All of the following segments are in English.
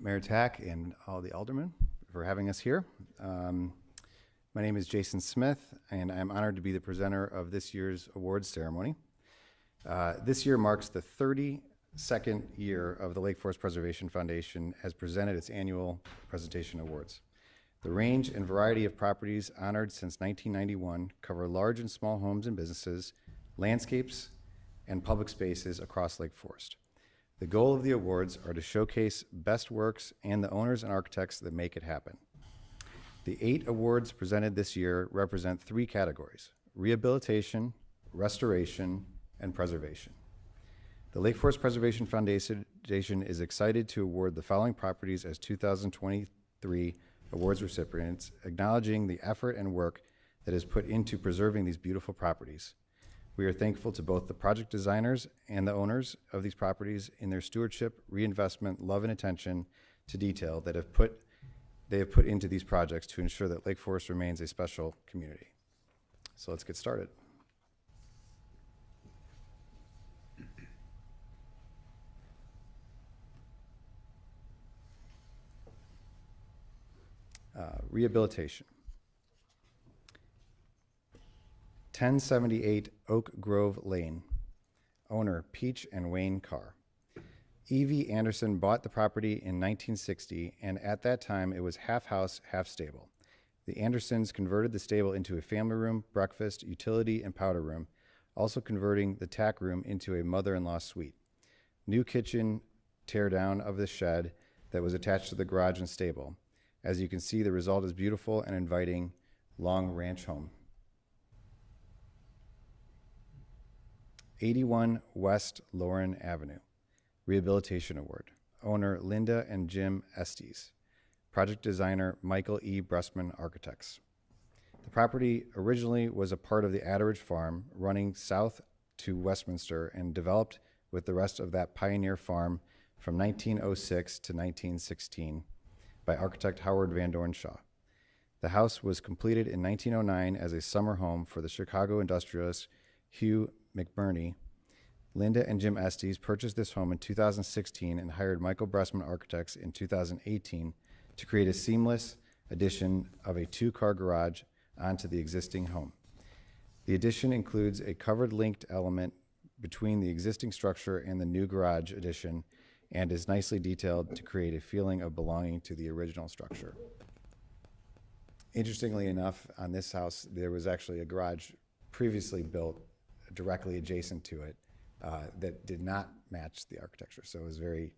Mayor Tack and all the aldermen for having us here. My name is Jason Smith, and I'm honored to be the presenter of this year's awards ceremony. This year marks the 32nd year of the Lake Forest Preservation Foundation has presented its annual presentation awards. The range and variety of properties honored since 1991 cover large and small homes and businesses, landscapes, and public spaces across Lake Forest. The goal of the awards are to showcase best works and the owners and architects that make it happen. The 8 awards presented this year represent 3 categories: rehabilitation, restoration, and preservation. The Lake Forest Preservation Foundation is excited to award the following properties as 2023 awards recipients, acknowledging the effort and work that is put into preserving these beautiful properties. We are thankful to both the project designers and the owners of these properties in their stewardship, reinvestment, love, and attention to detail that they have put into these projects to ensure that Lake Forest remains a special community. So let's get started. Rehabilitation. 1078 Oak Grove Lane. Owner Peach and Wayne Carr. E.V. Anderson bought the property in 1960, and at that time it was half house, half stable. The Andersons converted the stable into a family room, breakfast, utility, and powder room, also converting the tack room into a mother-in-law suite. New kitchen tear down of the shed that was attached to the garage and stable. As you can see, the result is beautiful and inviting long ranch home. 81 West Lauren Avenue. Rehabilitation Award. Owner Linda and Jim Estes. Project designer Michael E. Bressman Architects. The property originally was a part of the Atteridge Farm running south to Westminster and developed with the rest of that pioneer farm from 1906 to 1916 by architect Howard Van Dorn Shaw. The house was completed in 1909 as a summer home for the Chicago industrialist Hugh McBurney. Linda and Jim Estes purchased this home in 2016 and hired Michael Bressman Architects in 2018 to create a seamless addition of a 2-car garage onto the existing home. The addition includes a covered linked element between the existing structure and the new garage addition and is nicely detailed to create a feeling of belonging to the original structure. Interestingly enough, on this house, there was actually a garage previously built directly adjacent to it that did not match the architecture. So it was a very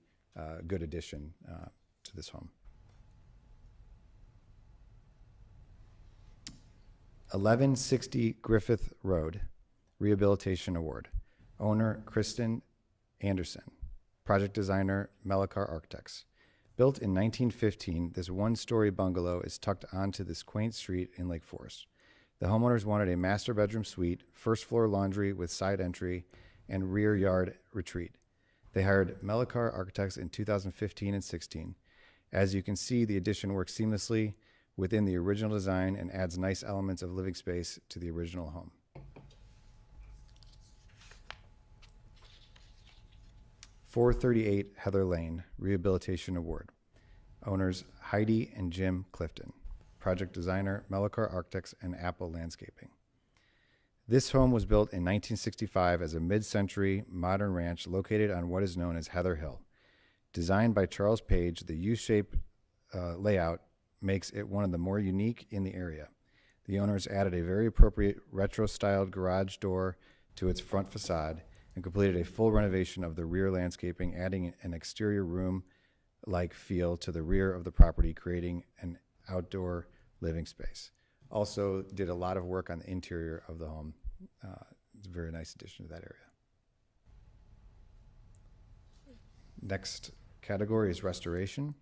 good addition to this home. 1160 Griffith Road, Rehabilitation Award. Owner Kristen Anderson. Project designer Mellicar Architects. Built in 1915, this 1-story bungalow is tucked onto this quaint street in Lake Forest. The homeowners wanted a master bedroom suite, first floor laundry with side entry, and rear yard retreat. They hired Mellicar Architects in 2015 and 16. As you can see, the addition works seamlessly within the original design and adds nice elements of living space to the original home. .438 Heather Lane, Rehabilitation Award. Owners Heidi and Jim Clifton. Project designer Mellicar Architects and Apple Landscaping. This home was built in 1965 as a mid-century modern ranch located on what is known as Heather Hill. Designed by Charles Page, the U-shaped layout makes it one of the more unique in the area. The owners added a very appropriate retro-styled garage door to its front facade and completed a full renovation of the rear landscaping, adding an exterior room-like feel to the rear of the property, creating an outdoor living space. Also did a lot of work on the interior of the home. It's a very nice addition to that area. Next category is restoration.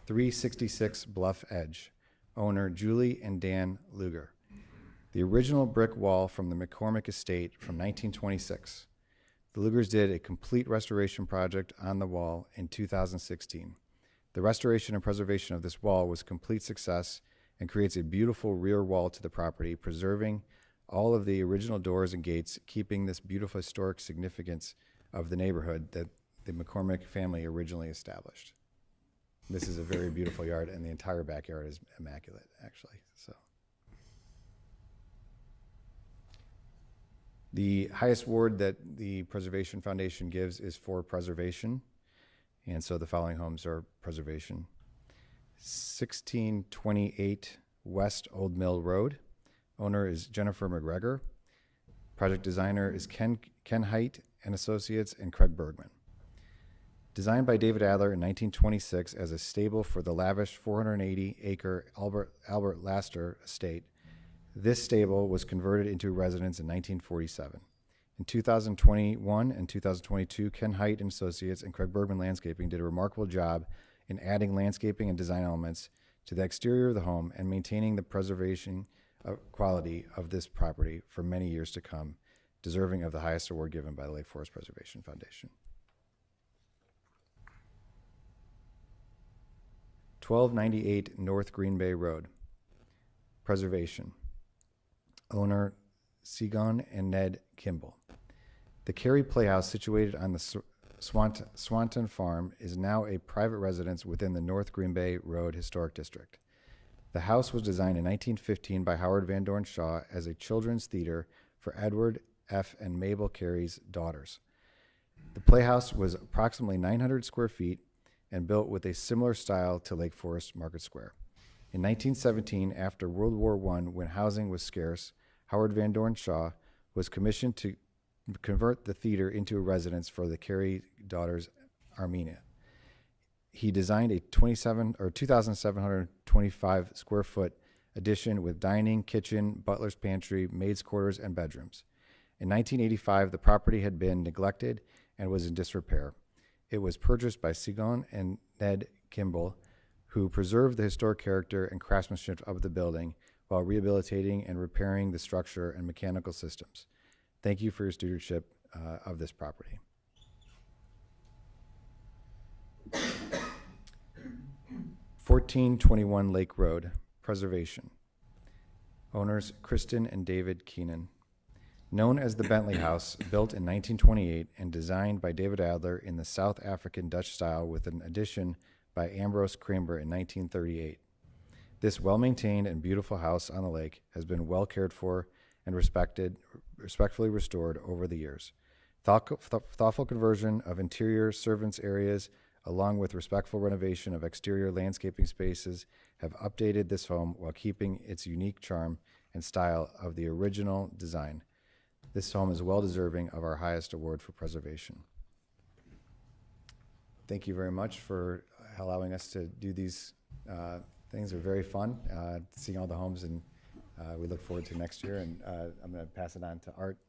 366 Bluff Edge. Owner Julie and Dan Luger. The original brick wall from the McCormick Estate from 1926. The Lugers did a complete restoration project on the wall in 2016. The restoration and preservation of this wall was a complete success and creates a beautiful rear wall to the property, preserving all of the original doors and gates, keeping this beautiful historic significance of the neighborhood that the McCormick family originally established. This is a very beautiful yard, and the entire backyard is immaculate, actually. So, the highest award that the Preservation Foundation gives is for preservation, and so the following homes are preservation. 1628 West Old Mill Road. Owner is Jennifer McGregor. Project designer is Ken Height and Associates and Craig Bergman. Designed by David Adler in 1926 as a stable for the lavish 480-acre Albert Laster estate, this stable was converted into a residence in 1947. In 2021 and 2022, Ken Height and Associates and Craig Bergman Landscaping did a remarkable job in adding landscaping and design elements to the exterior of the home and maintaining the preservation quality of this property for many years to come, deserving of the highest award given by the Lake Forest Preservation Foundation. 1298 North Green Bay Road. Preservation. Owner Segon and Ned Kimball. The Cary Playhouse, situated on the Swanton Farm, is now a private residence within the North Green Bay Road Historic District. The house was designed in 1915 by Howard Van Dorn Shaw as a children's theater for Edward F. and Mabel Cary's daughters. The Playhouse was approximately 900 square feet and built with a similar style to Lake Forest Market Square. In 1917, after World War I, when housing was scarce, Howard Van Dorn Shaw was commissioned to convert the theater into a residence for the Cary daughters, Armenia. He designed a 2,725 square foot addition with dining, kitchen, butler's pantry, maid's quarters, and bedrooms. In 1985, the property had been neglected and was in disrepair. It was purchased by Segon and Ned Kimball, who preserved the historic character and craftsmanship of the building while rehabilitating and repairing the structure and mechanical systems. Thank you for your stewardship of this property. (1421) Lake Road, preservation. Owners Kristen and David Keenan. Known as the Bentley House, built in 1928 and designed by David Adler in the South African Dutch style with an addition by Ambrose Kramer in 1938. This well-maintained and beautiful house on the lake has been well cared for and respectfully restored over the years. Thoughtful conversion of interior servants' areas, along with respectful renovation of exterior landscaping spaces, have updated this home while keeping its unique charm and style of the original design. This home is well deserving of our highest award for preservation. Thank you very much for allowing us to do these things. They're very fun, seeing all the homes, and we look forward to next year. And I'm going to pass it on to Art